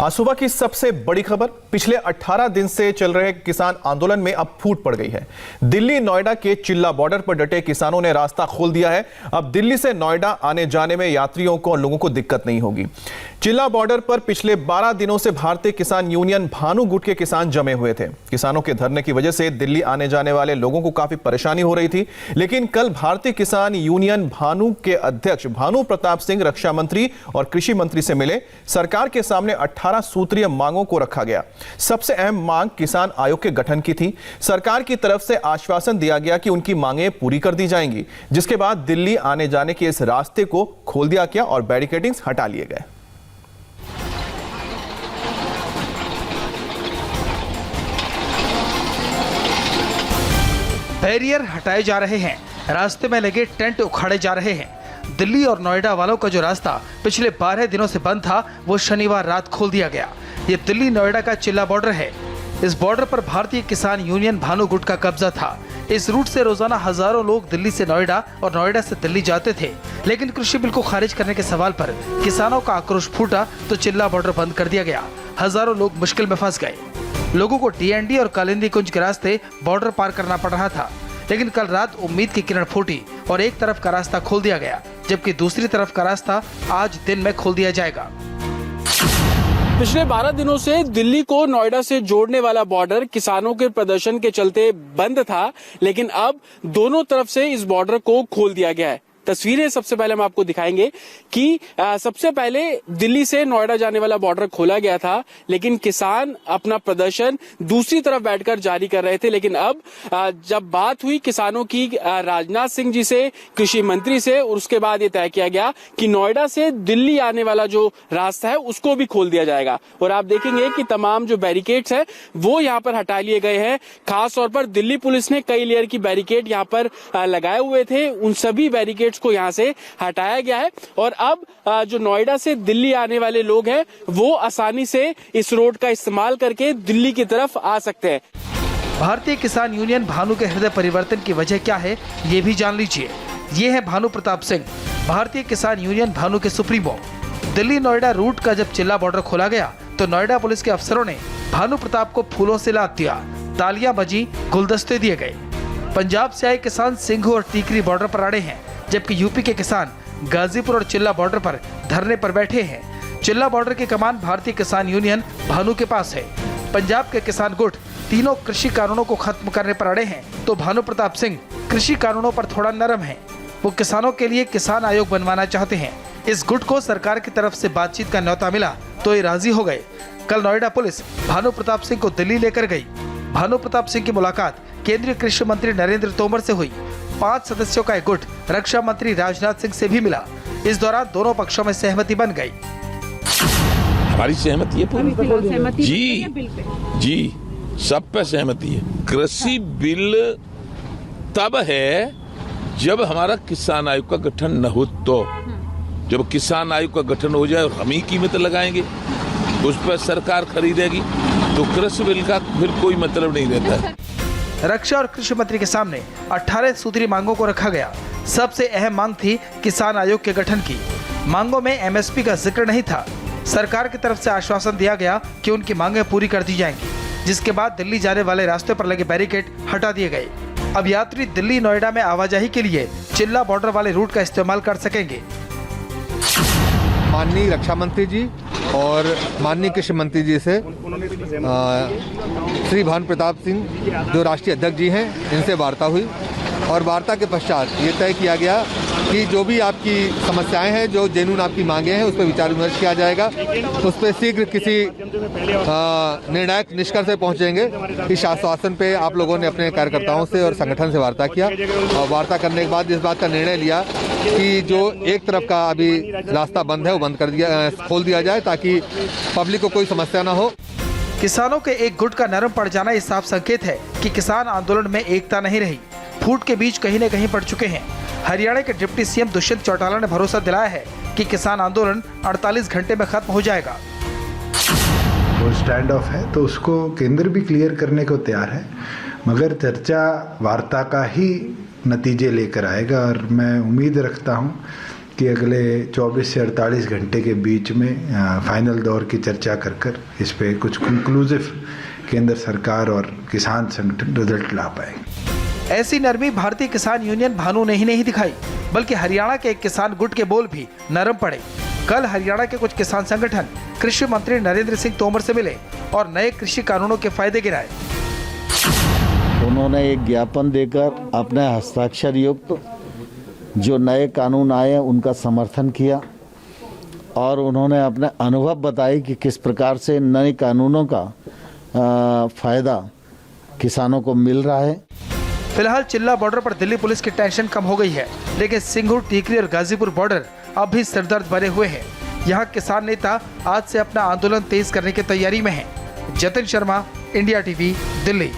आज सुबह की सबसे बड़ी खबर, पिछले 18 दिन से चल रहे किसान आंदोलन में अब फूट पड़ गई है। दिल्ली नोएडा के चिल्ला बॉर्डर पर डटे किसानों ने रास्ता खोल दिया है। अब दिल्ली से नोएडा आने जाने में यात्रियों को और लोगों को दिक्कत नहीं होगी। चिल्ला बॉर्डर पर पिछले 12 दिनों से भारतीय किसान यूनियन भानु गुट के किसान जमे हुए थे। किसानों के धरने की वजह से दिल्ली आने जाने वाले लोगों को काफी परेशानी हो रही थी, लेकिन कल भारतीय किसान यूनियन भानु के अध्यक्ष भानु प्रताप सिंह रक्षा मंत्री और कृषि मंत्री से मिले। सरकार के सामने 18 सूत्रीय मांगों को रखा गया। सबसे अहम मांग किसान आयोग के गठन की थी। सरकार की तरफ से आश्वासन दिया गया कि उनकी मांगें पूरी कर दी जाएंगी, जिसके बाद दिल्ली आने जाने के इस रास्ते को खोल दिया गया और बैरिकेडिंग्स हटा लिए गए। बैरियर हटाए जा रहे हैं, रास्ते में लगे टेंट उखाड़े जा रहे हैं। दिल्ली और नोएडा वालों का जो रास्ता पिछले 12 दिनों से बंद था, वो शनिवार रात खोल दिया गया। ये दिल्ली नोएडा का चिल्ला बॉर्डर है। इस बॉर्डर पर भारतीय किसान यूनियन भानु गुट का कब्जा था। इस रूट से रोजाना हजारों लोग दिल्ली से नोएडा और नोएडा से दिल्ली जाते थे, लेकिन कृषि बिल को खारिज करने के सवाल पर किसानों का आक्रोश फूटा तो चिल्ला बॉर्डर बंद कर दिया गया। हजारों लोग मुश्किल में फंस गए। लोगों को डीएनडी और कालिंदी कुंज के रास्ते बॉर्डर पार करना पड़ रहा था, लेकिन कल रात उम्मीद की किरण फूटी और एक तरफ का रास्ता खोल दिया गया, जबकि दूसरी तरफ का रास्ता आज दिन में खोल दिया जाएगा। पिछले 12 दिनों से दिल्ली को नोएडा से जोड़ने वाला बॉर्डर किसानों के प्रदर्शन के चलते बंद था, लेकिन अब दोनों तरफ से इस बॉर्डर को खोल दिया गया है। तस्वीरें सबसे पहले हम आपको दिखाएंगे कि सबसे पहले दिल्ली से नोएडा जाने वाला बॉर्डर खोला गया था, लेकिन किसान अपना प्रदर्शन दूसरी तरफ बैठकर जारी कर रहे थे। लेकिन अब जब बात हुई किसानों की राजनाथ सिंह जी से, कृषि मंत्री से, और उसके बाद ये तय किया गया कि नोएडा से दिल्ली आने वाला जो रास्ता है उसको भी खोल दिया जाएगा। और आप देखेंगे कि तमाम जो बैरिकेड्स है वो यहाँ पर हटा लिए गए हैं। खास तौर पर दिल्ली पुलिस ने कई लेयर की बैरिकेड यहाँ पर लगाए हुए थे, उन सभी बैरिकेड्स को यहाँ से हटाया गया है। और अब जो नोएडा से दिल्ली आने वाले लोग हैं वो आसानी से इस रोड का इस्तेमाल करके दिल्ली की तरफ आ सकते हैं। भारतीय किसान यूनियन भानु के हृदय परिवर्तन की वजह क्या है, ये भी जान लीजिए। ये है भानु प्रताप सिंह, भारतीय किसान यूनियन भानु के सुप्रीमो। दिल्ली नोएडा रूट का जब चिल्ला बॉर्डर खोला गया तो नोएडा पुलिस के अफसरों ने भानु प्रताप को फूलों से लाद दिया, तालियां बजी, गुलदस्ते दिए गए। पंजाब से आए किसान सिंघू और टीकरी बॉर्डर पर अड़े हैं, जबकि यूपी के किसान गाजीपुर और चिल्ला बॉर्डर पर धरने पर बैठे हैं। चिल्ला बॉर्डर की कमान भारतीय किसान यूनियन भानु के पास है। पंजाब के किसान गुट तीनों कृषि कानूनों को खत्म करने पर अड़े हैं, तो भानु प्रताप सिंह कृषि कानूनों पर थोड़ा नरम है। वो किसानों के लिए किसान आयोग बनवाना चाहते हैं। इस गुट को सरकार की तरफ से बातचीत का न्योता मिला तो ये राजी हो गए। कल नोएडा पुलिस भानु प्रताप सिंह को दिल्ली लेकर गई। भानु प्रताप सिंह की मुलाकात केंद्रीय कृषि मंत्री नरेंद्र तोमर से हुई। 5 सदस्यों का एक गुट रक्षा मंत्री राजनाथ सिंह से भी मिला। इस दौरान दोनों पक्षों में सहमति बन गई। हमारी सहमति है पूरी। जी सब पे सहमति है। कृषि बिल तब है जब हमारा किसान आयोग का गठन न हो, तो जब किसान आयोग का गठन हो जाए और हम ही कीमत लगाएंगे, उस पर सरकार खरीदेगी, तो कृषि बिल का फिर कोई मतलब नहीं रहता है। रक्षा और कृषि मंत्री के सामने 18 सूत्री मांगों को रखा गया। सबसे अहम मांग थी किसान आयोग के गठन की। मांगों में एमएसपी का जिक्र नहीं था। सरकार की तरफ से आश्वासन दिया गया कि उनकी मांगें पूरी कर दी जाएंगी, जिसके बाद दिल्ली जाने वाले रास्ते पर लगे बैरिकेड हटा दिए गए। अब यात्री दिल्ली नोएडा में आवाजाही के लिए चिल्ला बॉर्डर वाले रूट का इस्तेमाल कर सकेंगे। माननीय रक्षा मंत्री जी और माननीय कृषि मंत्री जी से श्री भानु प्रताप सिंह जो राष्ट्रीय अध्यक्ष जी हैं, इनसे वार्ता हुई और वार्ता के पश्चात ये तय किया गया कि जो भी आपकी समस्याएं हैं, जो जेन्युइन आपकी मांगे हैं, उस पर विचार विमर्श किया जाएगा। उस पर शीघ्र किसी निर्णायक निष्कर्ष पे पहुंचेंगे। इस आश्वासन पे आप लोगों ने अपने कार्यकर्ताओं से और संगठन से वार्ता किया और वार्ता करने के बाद इस बात का निर्णय लिया कि जो एक तरफ का अभी रास्ता बंद है वो बंद कर दिया, खोल दिया जाए, ताकि पब्लिक को कोई समस्या ना हो। किसानों के एक गुट का नरम पड़ जाना इस साफ संकेत है कि किसान आंदोलन में एकता नहीं रही। फूट के बीच कहीं न कहीं पड़ चुके हैं। हरियाणा के डिप्टी सीएम दुष्यंत चौटाला ने भरोसा दिलाया है कि किसान आंदोलन 48 घंटे में खत्म हो जाएगा। वो स्टैंड ऑफ है तो उसको केंद्र भी क्लियर करने को तैयार है, मगर चर्चा वार्ता का ही नतीजे लेकर आएगा। और मैं उम्मीद रखता हूँ इसकी अगले 24 से 48 घंटे के बीच में फाइनल दौर की चर्चा कर इस पे कुछ कंक्लूसिव केंद्र सरकार और किसान संगठन रिजल्ट ला पाएंगे। ऐसी नरमी भारतीय किसान यूनियन भानु ने ही नहीं दिखाई, बल्कि हरियाणा के एक किसान गुट के बोल भी नरम पड़े। कल हरियाणा के कुछ किसान संगठन कृषि मंत्री नरेंद्र सिंह तोमर से मिले और नए कृषि कानूनों के फायदे गिनाए। उन्होंने एक ज्ञापन देकर अपने हस्ताक्षर युक्त जो नए कानून आए उनका समर्थन किया और उन्होंने अपने अनुभव बताए कि किस प्रकार से नए कानूनों का फायदा किसानों को मिल रहा है। फिलहाल चिल्ला बॉर्डर पर दिल्ली पुलिस की टेंशन कम हो गई है, लेकिन सिंगूर, टीकरी और गाजीपुर बॉर्डर अब भी सिरदर्द बने हुए हैं। यहाँ किसान नेता आज से अपना आंदोलन तेज करने की तैयारी में हैं। Jatin Sharma, India TV, Delhi.